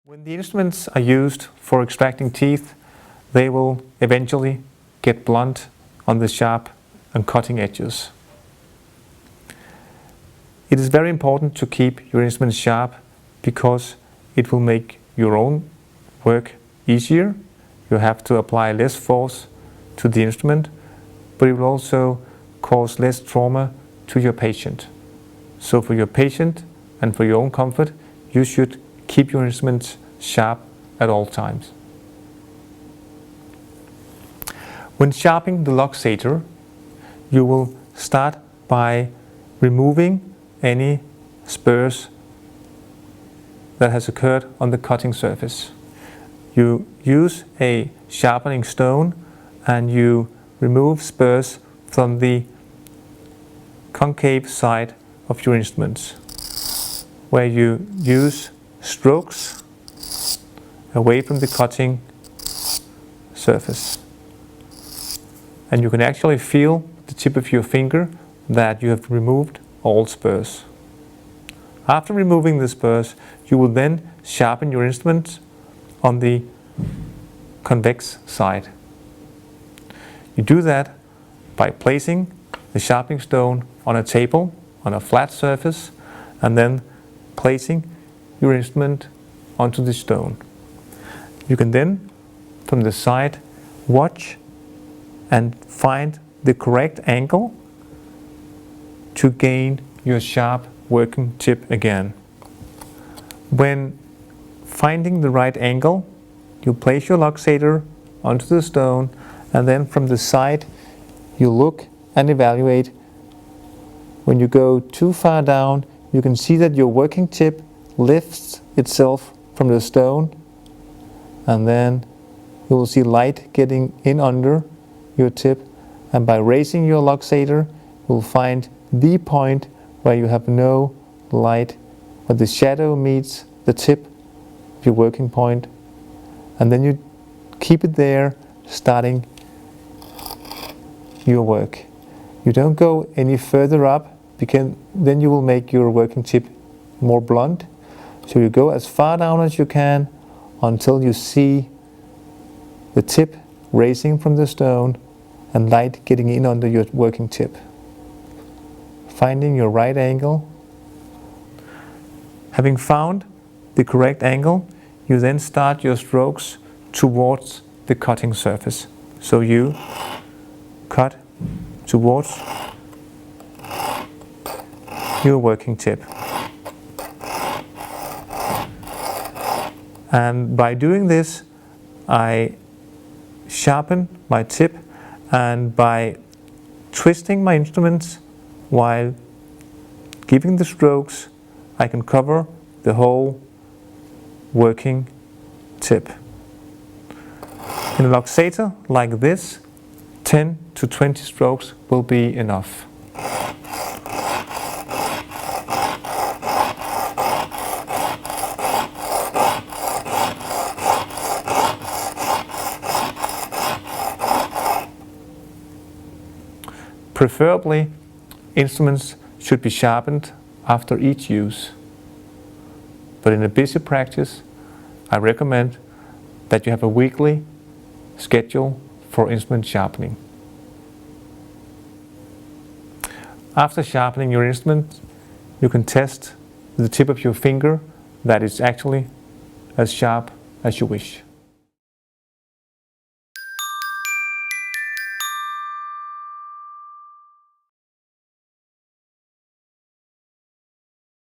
When the instruments are used for extracting teeth, they will eventually get blunt on the sharp and cutting edges. It is very important to keep your instruments sharp because it will make your own work easier. You have to apply less force to the instrument, but it will also cause less trauma to your patient. So for your patient and for your own comfort, you should keep your instruments sharp at all times. When sharpening the luxator, you will start by removing any spurs that has occurred on the cutting surface. You use a sharpening stone and you remove spurs from the concave side of your instruments, where you use strokes away from the cutting surface. And you can actually feel the tip of your finger that you have removed all spurs. After removing the spurs, you will then sharpen your instrument on the convex side. You do that by placing the sharpening stone on a table, on a flat surface, and then placing your instrument onto the stone. You can then, from the side, watch and find the correct angle to gain your sharp working tip again. When finding the right angle, you place your luxator onto the stone, and then from the side you look and evaluate. When you go too far down, you can see that your working tip lifts itself from the stone, and then you will see light getting in under your tip, and by raising your luxator you will find the point where you have no light, where the shadow meets the tip of your working point, and then you keep it there, starting your work. You don't go any further up, because then you will make your working tip more blunt. So you go as far down as you can until you see the tip raising from the stone and light getting in under your working tip. Finding your right angle. Having found the correct angle, you then start your strokes towards the cutting surface. So you cut towards your working tip. And by doing this, I sharpen my tip, and by twisting my instruments while giving the strokes, I can cover the whole working tip. In a luxator like this, 10 to 20 strokes will be enough. Preferably, instruments should be sharpened after each use. But in a busy practice, I recommend that you have a weekly schedule for instrument sharpening. After sharpening your instrument, you can test the tip of your finger that is actually as sharp as you wish.